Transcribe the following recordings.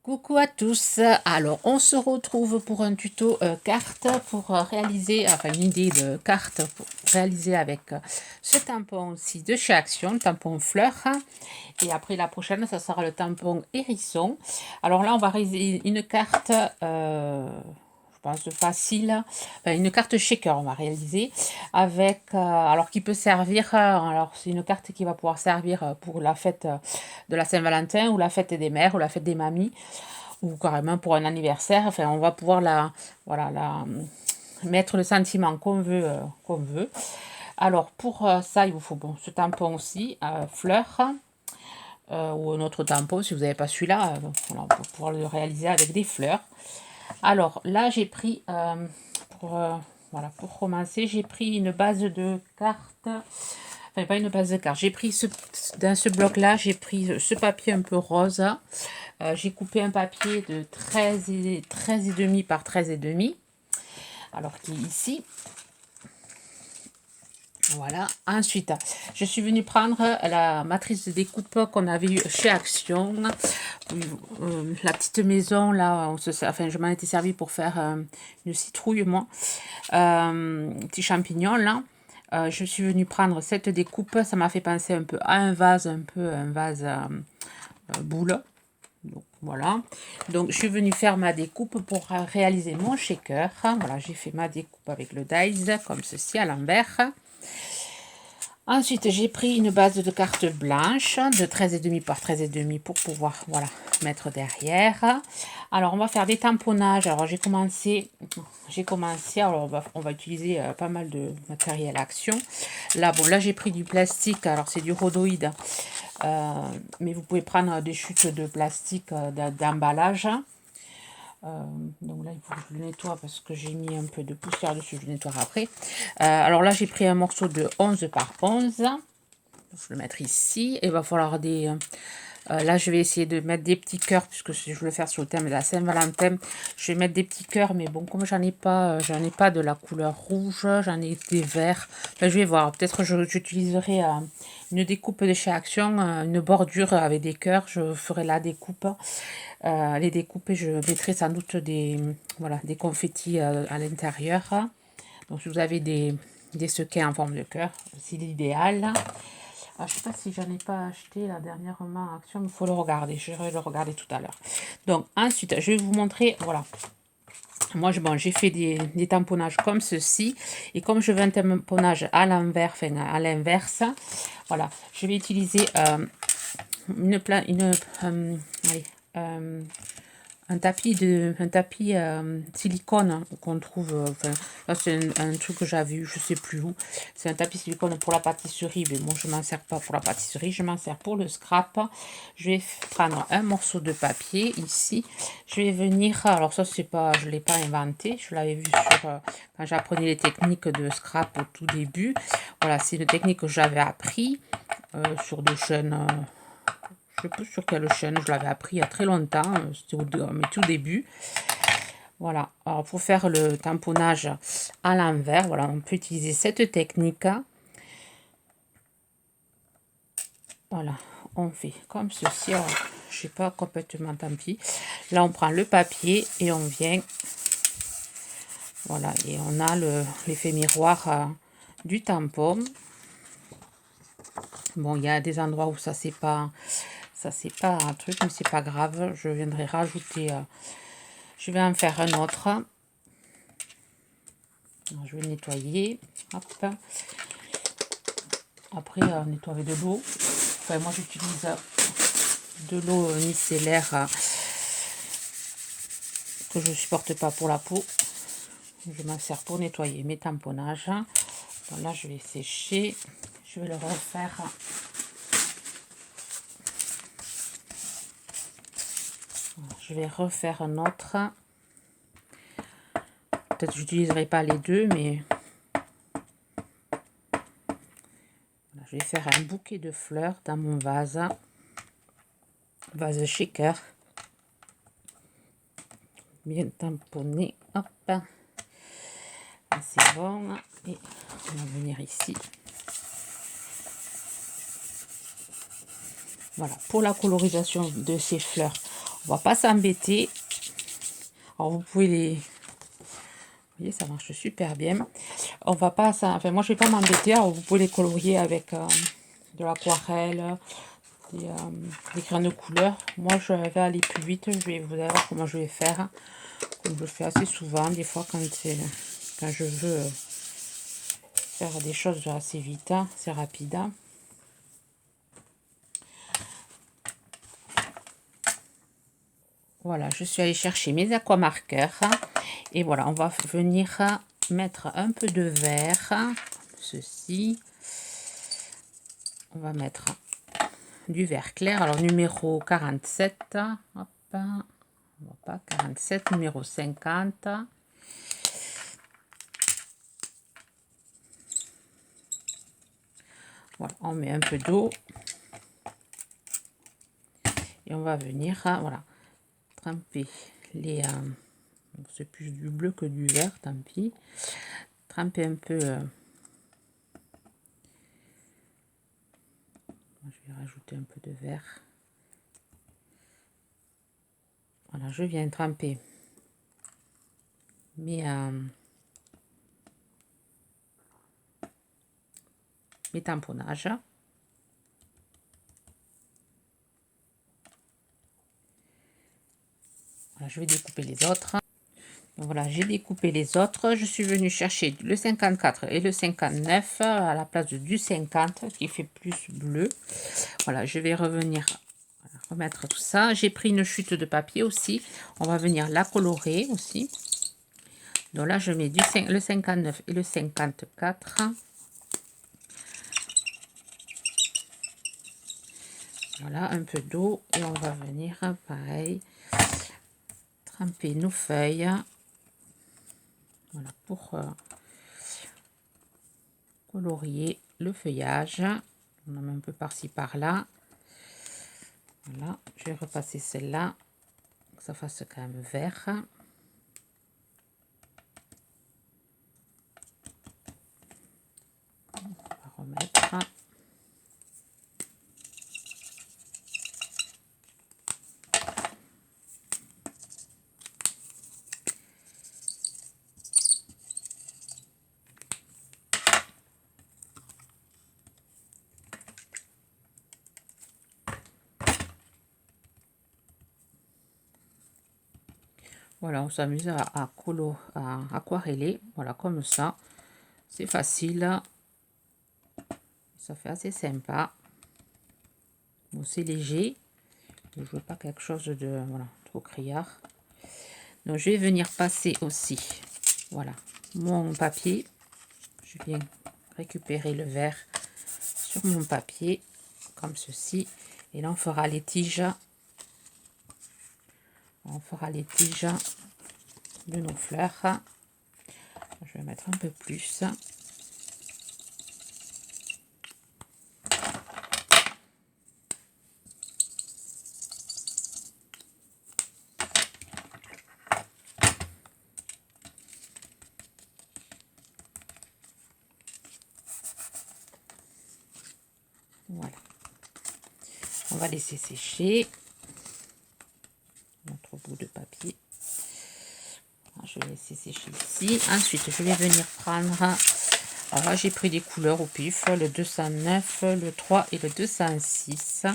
Coucou à tous, alors on se retrouve pour un tuto carte pour réaliser, enfin une idée de carte pour réaliser avec ce tampon aussi de chez Action, le tampon fleur, et après la prochaine ça sera le tampon hérisson. Alors là on va réaliser une carte, je pense facile, enfin, une carte shaker on va réaliser avec, alors qui peut servir, alors c'est une carte qui va pouvoir servir pour la fête de la Saint-Valentin ou la fête des mères ou la fête des mamies ou carrément pour un anniversaire. Enfin, on va pouvoir voilà, mettre le sentiment qu'on veut, Alors, pour ça, il vous faut bon, ce tampon aussi, fleur, ou un autre tampon, si vous n'avez pas celui-là, voilà, pour pouvoir le réaliser avec des fleurs. Alors, là, j'ai pris, voilà, pour commencer, j'ai pris une base de cartes, enfin, pas une base de cartes, j'ai pris dans ce bloc-là, j'ai pris ce papier un peu rose. J'ai coupé un papier de 13 et demi par 13 et demi, alors qui est ici. Voilà. Ensuite, je suis venue prendre la matrice de découpe qu'on avait eu chez Action. La petite maison, là, enfin, je m'en étais servi pour faire une citrouille, moi. Petit champignon, là. Je suis venue prendre cette découpe. Ça m'a fait penser un peu à un vase, boule. Donc voilà, donc je suis venue faire ma découpe pour réaliser mon shaker. Voilà, j'ai fait ma découpe avec le dies comme ceci à l'envers. Ensuite, j'ai pris une base de cartes blanche de 13,5 par 13,5 pour pouvoir, voilà, mettre derrière. Alors, on va faire des tamponnages. Alors, j'ai commencé, alors on va utiliser pas mal de matériel Action. Là, bon, là, j'ai pris du plastique. Alors, c'est du rhodoïde. Mais vous pouvez prendre des chutes de plastique d'emballage. Donc là, il faut que je le nettoie parce que j'ai mis un peu de poussière dessus. Je le nettoie après. Alors là, j'ai pris un morceau de 11 par 11. Je vais le mettre ici. Et il va falloir des... là, je vais essayer de mettre des petits cœurs puisque je veux le faire sur le thème de la Saint-Valentin. Je vais mettre des petits cœurs, mais bon, comme j'en ai pas de la couleur rouge, j'en ai des verts. Là, je vais voir. Peut-être j'utiliserai une découpe de chez Action, une bordure avec des cœurs. Je ferai la découpe. Les découper, je mettrai sans doute des, voilà, des confettis à l'intérieur. Donc, si vous avez des sequins en forme de cœur, c'est l'idéal. Je ne sais pas si j'en ai pas acheté la dernièrement Action, mais il faut le regarder. Je vais le regarder tout à l'heure. Donc, ensuite, je vais vous montrer, voilà. Moi, j'ai fait des tamponnages comme ceci. Et comme je veux un tamponnage à l'envers, enfin à l'inverse, voilà, je vais utiliser un tapis silicone qu'on trouve, enfin, là c'est un truc que j'avais eu, je sais plus où. C'est un tapis silicone pour la pâtisserie, mais bon, je m'en sers pas pour la pâtisserie, je m'en sers pour le scrap. Je vais prendre un morceau de papier ici. Je vais venir, alors ça c'est pas, je l'ai pas inventé, je l'avais vu sur quand j'apprenais les techniques de scrap au tout début. Voilà, c'est une technique que j'avais appris sur des chaînes. Je ne sais plus sur quelle chaîne, je l'avais appris il y a très longtemps, c'était au mes tout début. Voilà, alors pour faire le tamponnage à l'envers, voilà, on peut utiliser cette technique. Voilà, on fait comme ceci. Alors, je ne sais pas complètement, tant pis. Là, on prend le papier et on vient. Voilà, et on a l'effet miroir du tampon. Bon, il y a des endroits où ça c'est pas un truc, mais c'est pas grave. Je viendrai rajouter. Je vais en faire un autre. Alors, je vais nettoyer. Hop. Après, nettoyer avec de l'eau. Enfin, moi, j'utilise de l'eau micellaire que je ne supporte pas pour la peau. Je m'en sers pour nettoyer mes tamponnages. Donc là, je vais sécher. Je vais le refaire. Je vais refaire un autre. Peut-être que je n'utiliserai pas les deux, mais voilà, je vais faire un bouquet de fleurs dans mon vase shaker. Bien tamponné. Hop. C'est bon. Et on va venir ici. Voilà, pour la colorisation de ces fleurs, On va pas s'embêter. Alors vous pouvez les... Vous voyez, ça marche super bien. On va pas... Enfin, moi, je vais pas m'embêter. Alors vous pouvez les colorier avec de l'aquarelle, des crayons de couleur. Moi, je vais aller plus vite. Je vais vous dire comment je vais faire. Comme je le fais assez souvent, des fois, quand je veux faire des choses assez vite. C'est rapide. Voilà, je suis allée chercher mes aquamarqueurs. Et voilà, on va venir mettre un peu de vert. Comme ceci. On va mettre du vert clair. Alors, numéro 47. Hop. On va pas 47, numéro 50. Voilà, on met un peu d'eau. Et on va venir, voilà, tremper les... c'est plus du bleu que du vert, tant pis. Tremper un peu... je vais rajouter un peu de vert. Voilà, je viens tremper mes tamponnages. Voilà, je vais découper les autres. Donc voilà, j'ai découpé les autres. Je suis venue chercher le 54 et le 59 à la place du 50 qui fait plus bleu. Voilà, je vais revenir remettre tout ça. J'ai pris une chute de papier aussi. On va venir la colorer aussi. Donc là, je mets le 59 et le 54. Voilà, un peu d'eau et on va venir, pareil, tremper nos feuilles. Voilà, pour colorier le feuillage. On en met un peu par-ci, par-là. Voilà, je vais repasser celle-là, que ça fasse quand même vert. On va remettre. Voilà, on s'amuse à aquareller, voilà, comme ça. C'est facile. Ça fait assez sympa. Bon, c'est léger. Je ne veux pas quelque chose de voilà, trop criard. Donc, je vais venir passer aussi, voilà, mon papier. Je viens récupérer le vert sur mon papier, comme ceci. Et là, on fera les tiges. On fera les tiges de nos fleurs. Je vais mettre un peu plus. Voilà. On va laisser sécher notre bout de papier. Je vais laisser sécher ici. Ensuite, je vais venir prendre... Alors là, j'ai pris des couleurs au pif. Le 209, le 3 et le 206.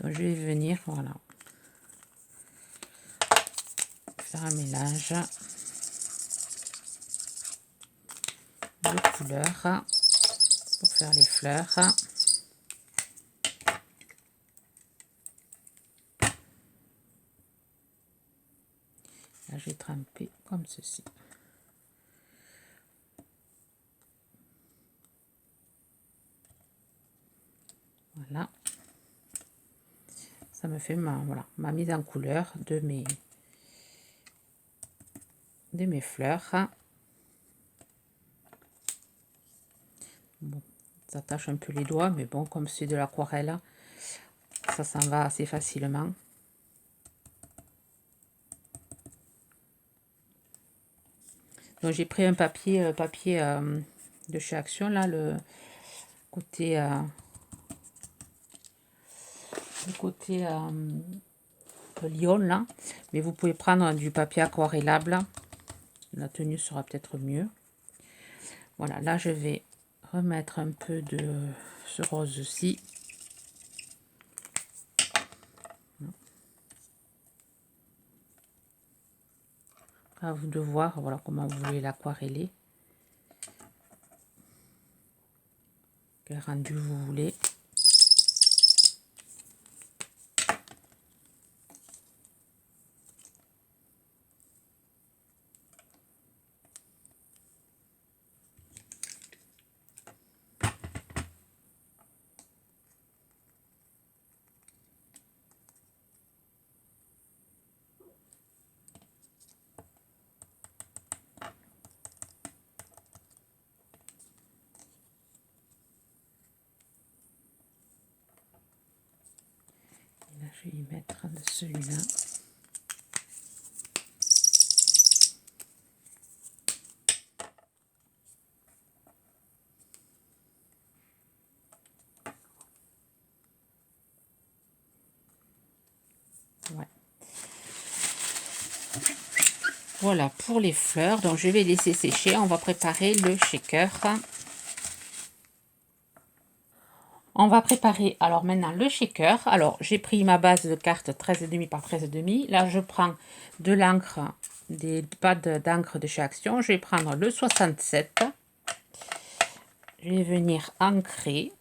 Donc, je vais venir, voilà, faire un mélange de couleurs pour faire les fleurs. Là, je vais tremper comme ceci. Voilà. Ça me fait voilà, ma mise en couleur de mes fleurs. Bon, ça tâche un peu les doigts, mais bon, comme c'est de l'aquarelle, ça s'en va assez facilement. Donc j'ai pris un papier de chez Action, là, le côté Lyon là, mais vous pouvez prendre du papier aquarellable. La tenue sera peut-être mieux. Voilà, là je vais remettre un peu de ce rose-ci. À vous de voir, voilà comment vous voulez l'aquareller. Quel rendu vous voulez. Là, je vais y mettre de celui-là. Ouais. Voilà pour les fleurs. Donc je vais laisser sécher. On va préparer le shaker. On va préparer alors maintenant le shaker. Alors j'ai pris ma base de cartes 13,5 par 13,5. Là je prends de l'encre, des pads d'encre de chez Action. Je vais prendre le 67. Je vais venir ancrer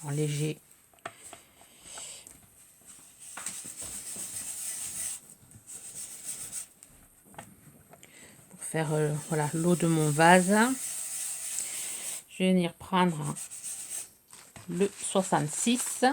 en léger. Pour faire voilà l'eau de mon vase. Je vais venir prendre le 66.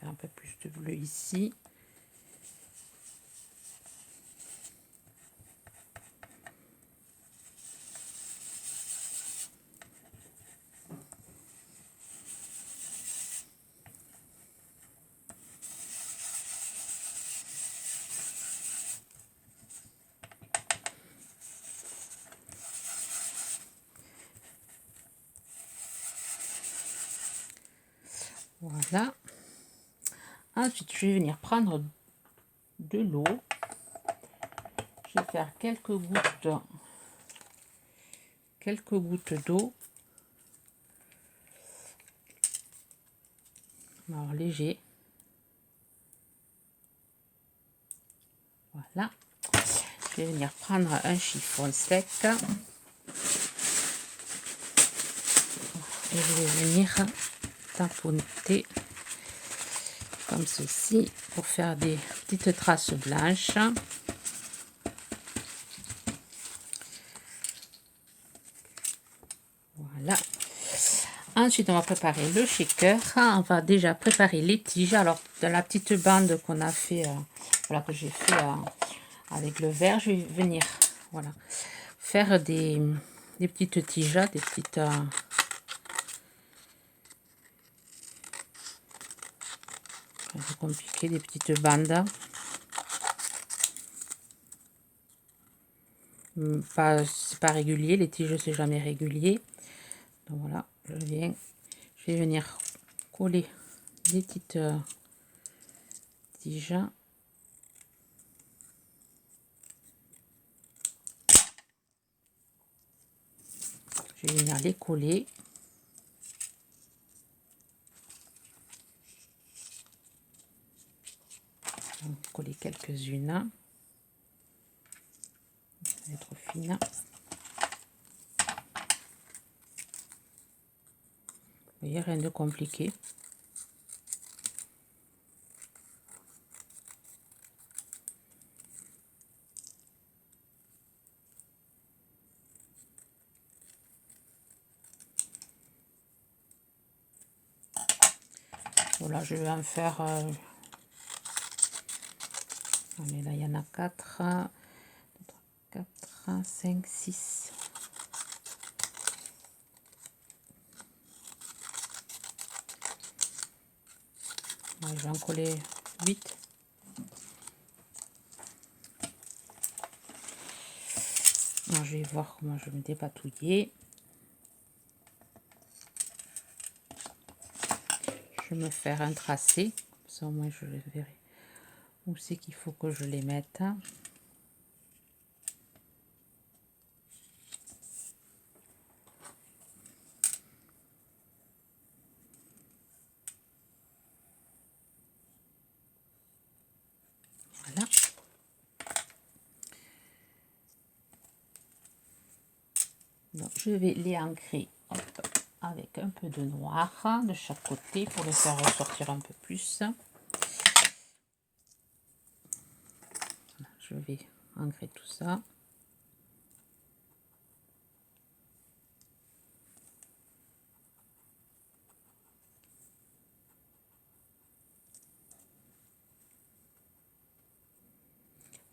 Un peu plus de bleu ici. Voilà. Ensuite, je vais venir prendre de l'eau. Je vais faire quelques gouttes d'eau. Alors léger. Voilà. Je vais venir prendre un chiffon sec. Et je vais venir tamponner comme ceci pour faire des petites traces blanches. Voilà. Ensuite, on va préparer le shaker. On va déjà préparer les tiges. Alors, dans la petite bande qu'on a fait, voilà, que j'ai fait avec le verre, je vais venir, voilà, faire des petites tiges, des petites... c'est compliqué, des petites bandes. C'est pas régulier, les tiges c'est jamais régulier. Donc voilà, je vais venir coller des petites tiges. Je vais venir les coller. Coller quelques-unes. Elle est trop fine. Vous voyez, rien de compliqué. Voilà, je vais en faire... allez, là, il y en a 4, 4, 5, 6. Ouais, je vais en coller 8. Alors, je vais voir comment je vais me dépatouiller. Je vais me faire un tracé, ça au moins je verrai où c'est qu'il faut que je les mette. Voilà. Donc, je vais les ancrer avec un peu de noir de chaque côté pour les faire ressortir un peu plus. Voilà, je vais ancrer tout ça.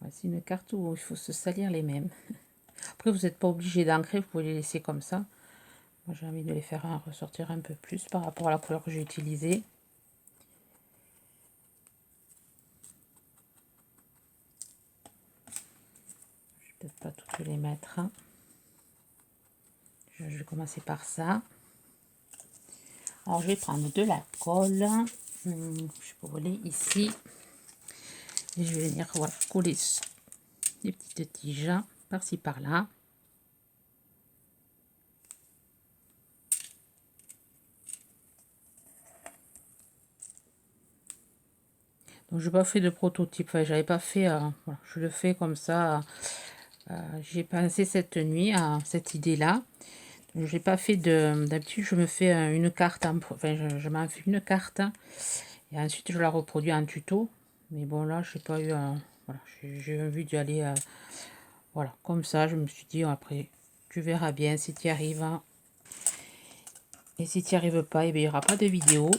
Voici une carte où il faut se salir les mêmes. Après, vous n'êtes pas obligé d'ancrer, vous pouvez les laisser comme ça. Moi, j'ai envie de les faire ressortir un peu plus par rapport à la couleur que j'ai utilisée. Je vais peut-être pas toutes les mettre. Je vais commencer par ça. Alors, je vais prendre de la colle. Je peux coller ici. Et je vais venir voilà, coller des petites tiges par-ci par-là. Donc, je n'ai pas fait de prototype. Enfin, j'avais pas fait. Voilà, je le fais comme ça. J'ai pensé cette nuit à cette idée-là. J'ai pas fait de. D'habitude, je me fais une carte. Enfin, je m'en fais une carte. Et ensuite, je la reproduis en tuto. Mais bon, là, je n'ai pas eu. Voilà, j'ai envie d'y aller. Voilà, comme ça, je me suis dit, après, tu verras bien si tu y arrives. Et si tu n'y arrives pas, eh bien, il n'y aura pas de vidéo.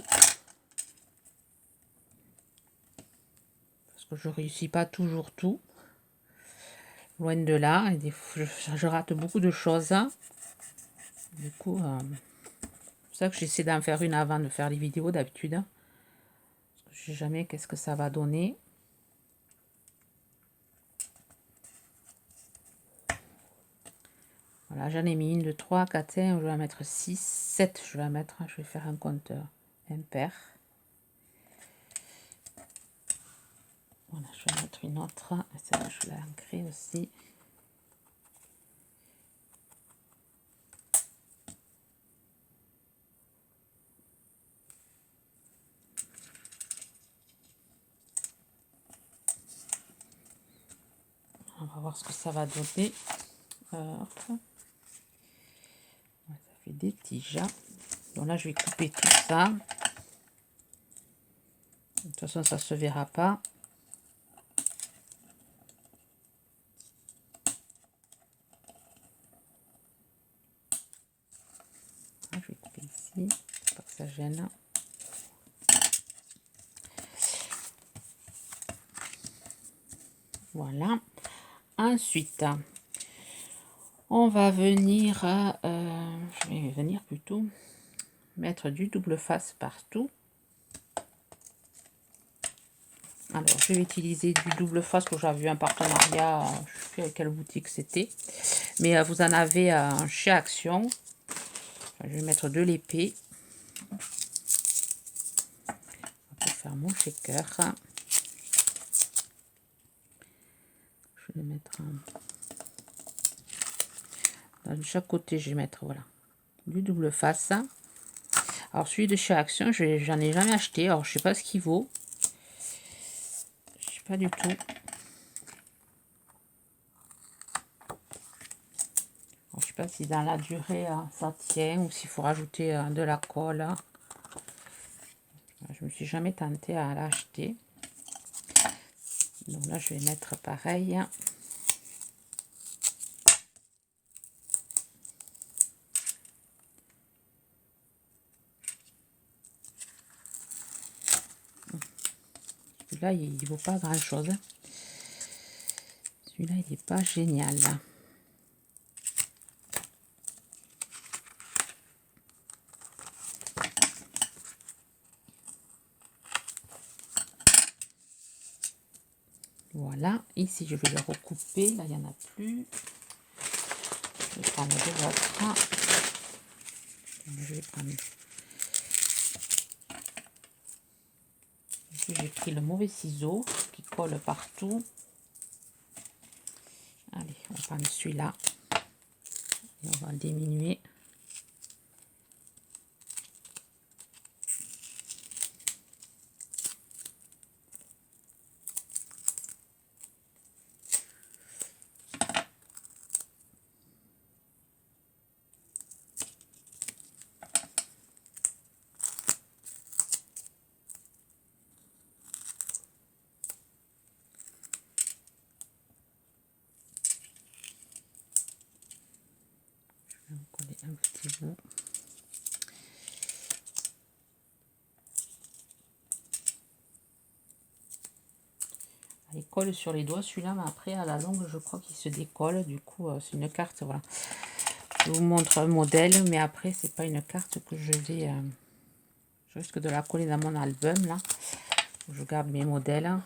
Parce que je ne réussis pas toujours tout. Loin de là. Et des fois, je rate beaucoup de choses. Du coup, c'est pour ça que j'essaie d'en faire une avant de faire les vidéos d'habitude. Parce que je ne sais jamais qu'est-ce que ça va donner. Voilà, j'en ai mis une, 2, 3, 4, 5, je vais en mettre 6, 7, je vais faire un compteur impair. Voilà, je vais mettre une autre, celle-là je vais l'ancrer aussi. On va voir ce que ça va donner. Hop. Ça fait des tiges. Donc là, je vais couper tout ça. De toute façon, ça ne se verra pas. Je vais couper ici, pour pas que ça gêne. Voilà. Ensuite, on va venir, je vais venir plutôt mettre du double face partout. Alors, je vais utiliser du double face que j'avais vu un partenariat, je ne sais plus avec quelle boutique c'était. Mais vous en avez chez Action. Enfin, je vais mettre de l'épée. On va faire mon shaker. Je vais mettre de chaque côté, je vais mettre voilà du double face. Alors celui de chez Action, j'en ai jamais acheté. Alors je sais pas ce qu'il vaut. Je sais pas du tout. Alors, je sais pas si dans la durée ça tient ou s'il faut rajouter de la colle. Je me suis jamais tentée à l'acheter. Donc là je vais mettre pareil. Celui-là, il vaut pas grand chose. Celui-là, il n'est pas génial. Voilà, ici je vais le recouper, là il n'y en a plus. Je vais prendre de l'autre. Je vais prendre. J'ai pris le mauvais ciseau qui colle partout. Allez, on va prendre celui-là et on va le diminuer. Je vais en coller un petit bout. Il colle sur les doigts celui-là, mais après à la longue je crois qu'il se décolle. Du coup c'est une carte, voilà. Je vous montre un modèle, mais après c'est pas une carte que je vais... je risque de la coller dans mon album là. Je garde mes modèles.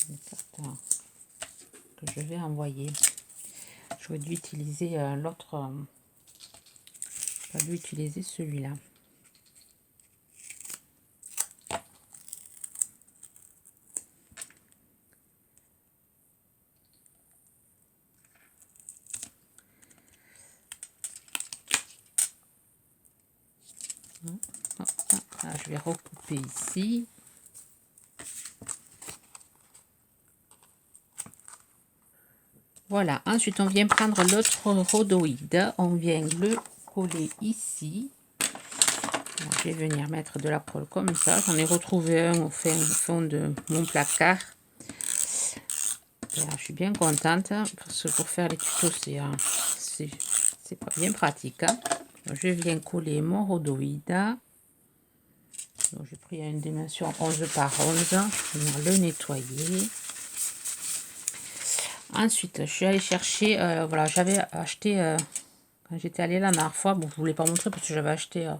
Une carte que je vais envoyer. J'aurais dû utiliser l'autre... pas dû utiliser celui-là. Là, je vais recouper ici. Voilà, ensuite on vient prendre l'autre rhodoïde, on vient le coller ici. Alors, je vais venir mettre de la colle comme ça. J'en ai retrouvé un au fond de mon placard. Et là, je suis bien contente parce que pour faire les tutos, c'est pas bien pratique. Hein. Je viens coller mon rhodoïde. J'ai pris une dimension 11 par 11. Je vais venir le nettoyer. Ensuite, je suis allée chercher, voilà, j'avais acheté, quand j'étais allée la dernière fois, bon, je ne vous l'ai pas montré parce que j'avais acheté,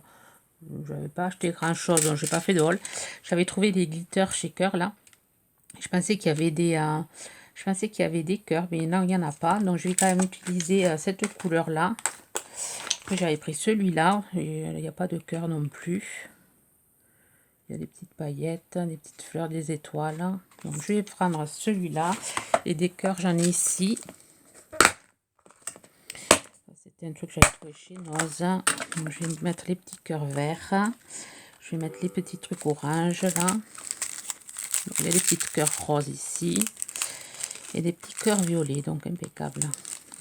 j'avais pas acheté grand chose, donc j'ai pas fait de haul. J'avais trouvé des glitter shaker là. Je pensais qu'il y avait des cœurs, mais non, il n'y en a pas. Donc je vais quand même utiliser cette couleur là. Après j'avais pris celui-là, et il n'y a pas de cœur non plus. Il y a des petites paillettes, des petites fleurs, des étoiles. Donc je vais prendre celui-là. Et des cœurs, j'en ai ici. C'était un truc que j'avais trouvé chez Noz. Donc je vais mettre les petits cœurs verts. Je vais mettre les petits trucs orange là. Donc, il y a des petits cœurs roses ici. Et des petits cœurs violets, donc impeccable.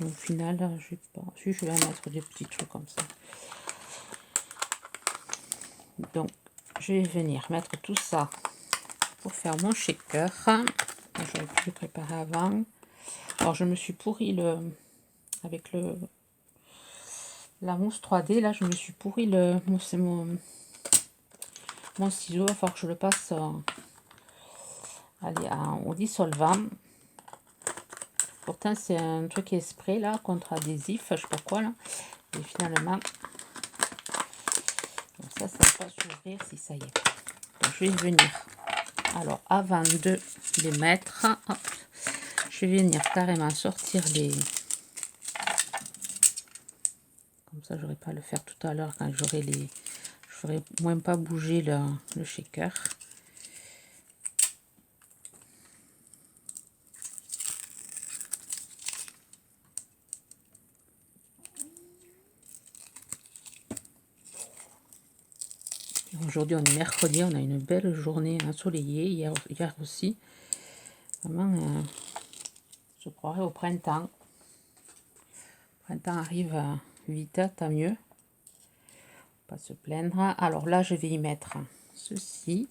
Et au final, je vais mettre des petits trucs comme ça. Donc je vais venir mettre tout ça pour faire mon shaker. J'aurais pu le préparer avant. Alors je me suis pourri avec la mousse 3D. Là je me suis pourri mon ciseau. Il va falloir que je le passe au dissolvant. Pourtant c'est un truc spray là contre adhésif, je sais pas quoi là. Et finalement ça va pas s'ouvrir si ça y est. Donc je vais venir. Alors avant de les mettre, hop, je vais venir carrément sortir les... Comme ça j'aurais pas à le faire tout à l'heure quand j'aurai les... Je ferai moins pas bouger le shaker. Aujourd'hui on est mercredi, on a une belle journée ensoleillée, hier aussi. Vraiment, je croirais au printemps. Le printemps arrive vite, tant mieux. Pas se plaindre. Alors là je vais y mettre ceci.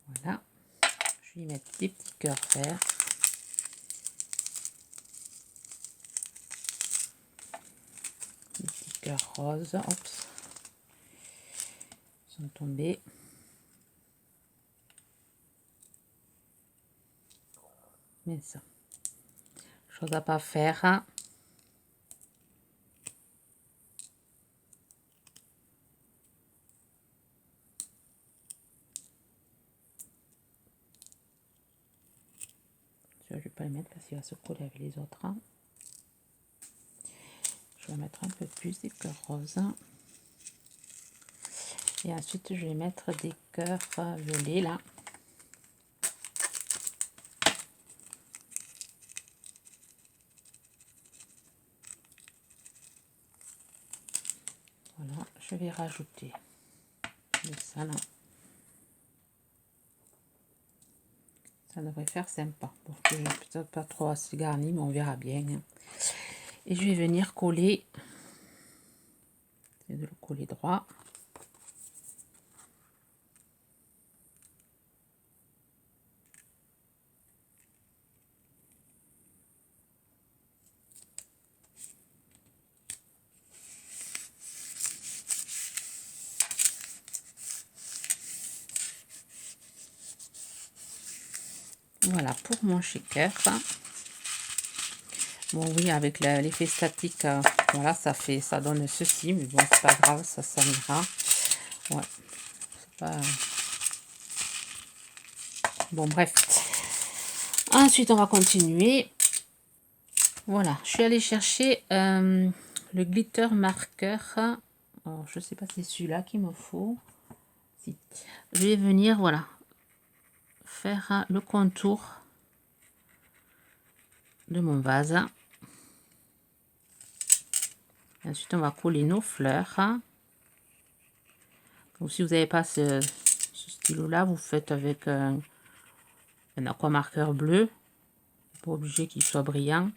Voilà. Je vais y mettre des petits cœurs verts. Des petits cœurs roses. Oups. Ils sont tombés. Mais ça. Chose à pas faire. Je ne vais pas le mettre parce qu'il va se coller avec les autres. Je vais mettre un peu plus des cœurs roses. Et ensuite, je vais mettre des cœurs violets là. Voilà, je vais rajouter ça là. Ça devrait faire sympa. Bon, je vais peut-être pas trop assez garni, mais on verra bien. Et je vais venir coller, de le coller droit. Voilà pour mon shaker. Bon oui, avec l'effet statique, voilà, ça donne ceci, mais bon, c'est pas grave, ça ira. Ouais, c'est pas... Bon, bref. Ensuite, on va continuer. Voilà, je suis allée chercher le glitter marqueur. Alors, je sais pas si c'est celui-là qu'il me faut. Si. Je vais venir, voilà, faire le contour de mon vase. Ensuite, on va coller nos fleurs. Donc, si vous n'avez pas ce stylo-là, vous faites avec un aquamarqueur bleu. Pas obligé qu'il soit brillant.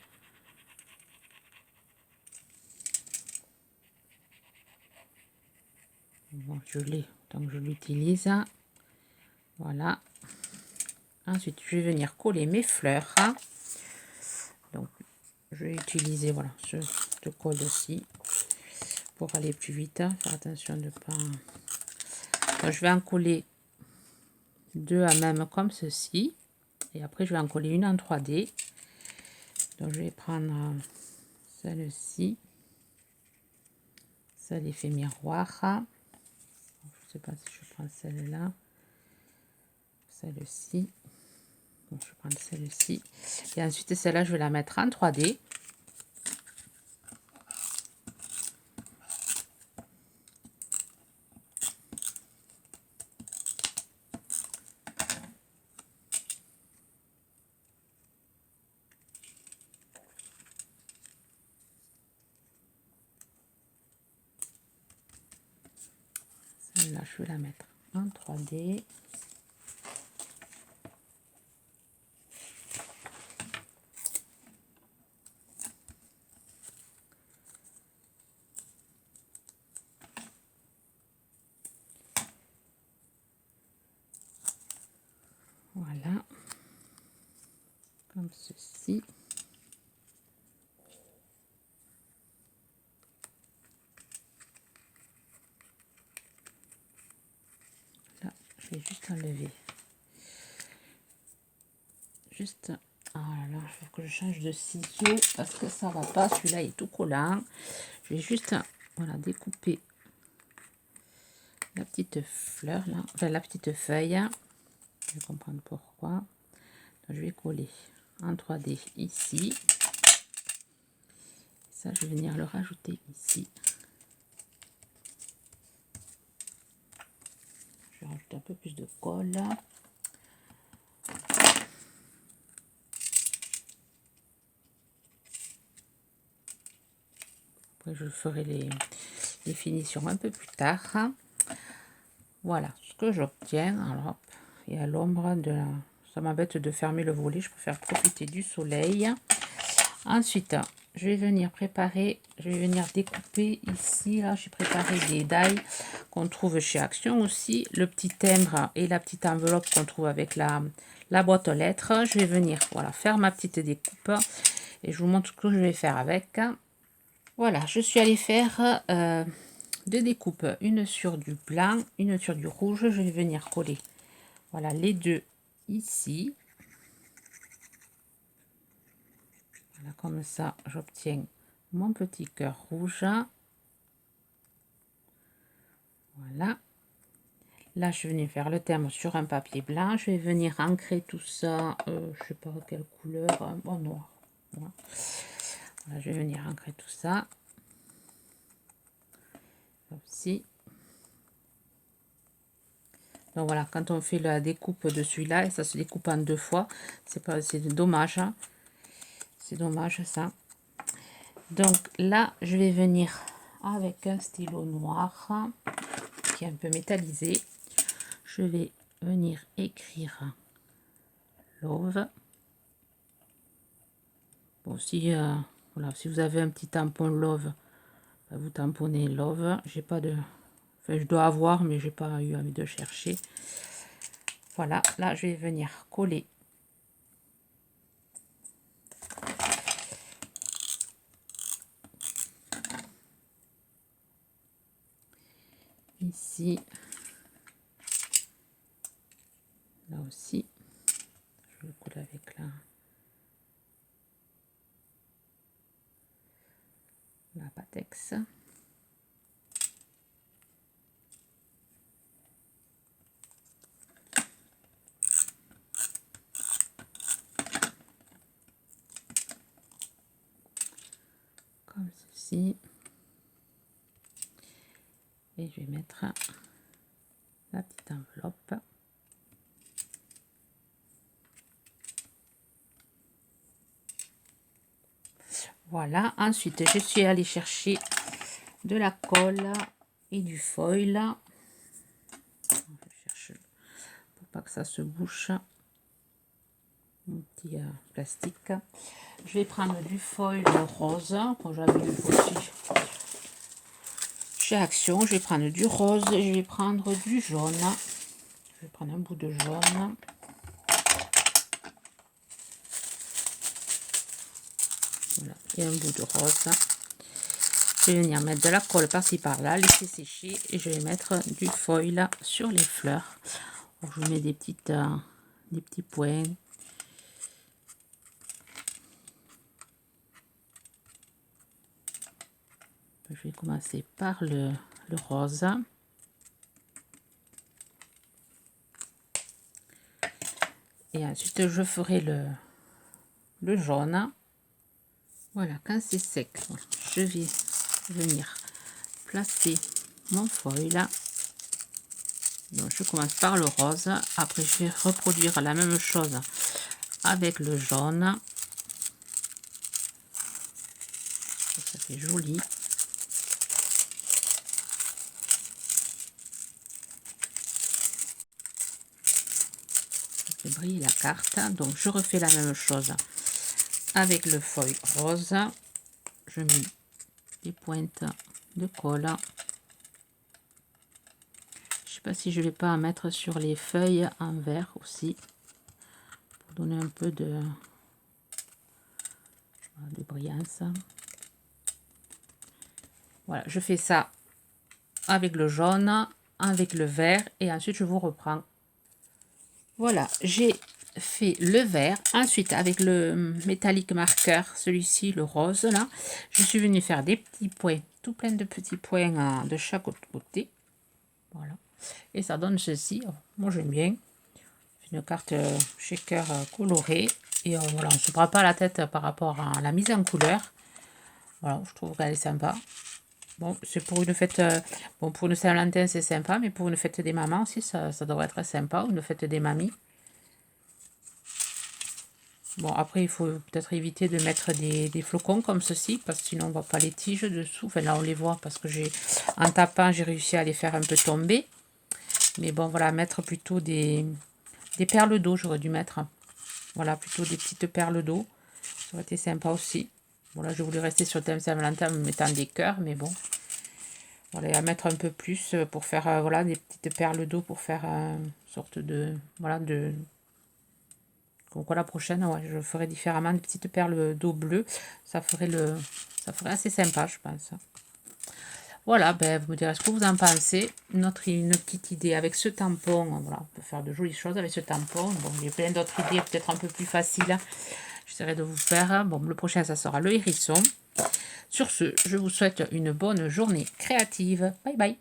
Bon, je l'ai, donc je l'utilise. Voilà. Ensuite, je vais venir coller mes fleurs. Donc, je vais utiliser, voilà, ce colle aussi pour aller plus vite. Faire attention de pas... Donc, je vais en coller deux à même comme ceci. Et après, je vais en coller une en 3D. Donc, je vais prendre celle-ci. Ça, l'effet miroir. Je ne sais pas si je prends celle-là. Celle-ci. Bon, je vais prendre celle-ci. Et ensuite, celle-là, je vais la mettre en 3D. Celle-là, je vais la mettre en 3D. Voilà. Comme ceci. Là, je vais juste enlever. Juste... Ah là, il faut que je change de ciseau parce que ça va pas. Celui-là est tout collant. Je vais juste, voilà, découper la petite fleur là, enfin la petite feuille. Je vais comprendre pourquoi. Donc, je vais coller en 3D ici. Ça, je vais venir le rajouter ici. Je vais rajouter un peu plus de colle. Après, je ferai les finitions un peu plus tard. Voilà ce que j'obtiens. Alors, et à l'ombre de la... Ça m'embête de fermer le volet. Je préfère profiter du soleil. Ensuite, je vais venir préparer, je vais venir découper ici. Là, j'ai préparé des die qu'on trouve chez Action aussi. Le petit timbre et la petite enveloppe qu'on trouve avec la boîte aux lettres. Je vais venir, voilà, faire ma petite découpe. Et je vous montre ce que je vais faire avec. Voilà, je suis allée faire deux découpes. Une sur du blanc, une sur du rouge. Je vais venir coller, voilà, les deux ici. Voilà, comme ça, j'obtiens mon petit cœur rouge. Voilà. Là, je vais venir faire le thème sur un papier blanc. Je vais venir ancrer tout ça, je sais pas quelle couleur, en noir. Voilà. Voilà, je vais venir ancrer tout ça. Comme ci. Donc voilà, quand on fait la découpe de celui-là, et ça se découpe en 2 fois, c'est dommage. Hein. C'est dommage ça. Donc là, je vais venir avec un stylo noir qui est un peu métallisé. Je vais venir écrire love. Bon, si, voilà, si vous avez un petit tampon love, vous tamponnez love. J'ai pas de... Enfin, je dois avoir, mais j'ai pas eu envie de chercher. Voilà, là, je vais venir coller. Ici. Là aussi. Je le colle avec la Pattex. Comme ceci. Et je vais mettre la petite enveloppe. Voilà, ensuite je suis allée chercher de la colle et du foil. Je cherche pour pas que ça se bouche. Un petit plastique. Je vais prendre du foil rose, quand j'avais vu aussi chez Action. Je vais prendre du rose et je vais prendre du jaune. Je vais prendre un bout de jaune. Voilà, et un bout de rose. Je vais venir mettre de la colle par-ci par-là, laisser sécher et je vais mettre du foil sur les fleurs. Alors, je mets des petits points. Je vais commencer par le rose. Et ensuite, je ferai le jaune. Voilà, quand c'est sec, je vais venir placer mon foil. Donc, je commence par le rose. Après, je vais reproduire la même chose avec le jaune. Ça fait joli. Ça fait briller la carte. Donc, je refais la même chose avec le foil rose. Je mets des pointes de colle. Je sais pas si je vais pas en mettre sur les feuilles en vert aussi pour donner un peu de brillance. Voilà, je fais ça avec le jaune, avec le vert et ensuite je vous reprends. Voilà, j'ai fait le vert. Ensuite, avec le métallique marqueur, celui-ci, le rose, là, je suis venue faire des petits points, tout plein de petits points de chaque côté. Voilà. Et ça donne ceci. Moi, j'aime bien. C'est une carte shaker colorée. Et voilà, on ne se prend pas la tête par rapport à la mise en couleur. Voilà, je trouve qu'elle est sympa. Bon, c'est pour une fête, bon, pour une Saint-Valentin, c'est sympa, mais pour une fête des mamans aussi, ça devrait être sympa, une fête des mamies. Bon, après, il faut peut-être éviter de mettre des flocons comme ceci, parce que sinon, on ne voit pas les tiges dessous. Enfin, là, on les voit parce que en tapant, j'ai réussi à les faire un peu tomber. Mais bon, voilà, mettre plutôt des perles d'eau, j'aurais dû mettre. Voilà, plutôt des petites perles d'eau. Ça aurait été sympa aussi. Bon, là, je voulais rester sur le thème Saint-Valentin en mettant des cœurs, mais bon. Voilà, à mettre un peu plus pour faire, voilà, des petites perles d'eau pour faire une sorte de, voilà, de... Donc, la prochaine, ouais, je ferai différemment des petites perles d'eau bleue. Ça ferait assez sympa, je pense. Voilà, ben, vous me direz ce que vous en pensez. Une petite idée avec ce tampon. Voilà, on peut faire de jolies choses avec ce tampon. Bon, il y a plein d'autres idées, peut-être un peu plus faciles. J'essaierai de vous faire. Bon, le prochain, ça sera le hérisson. Sur ce, je vous souhaite une bonne journée créative. Bye bye.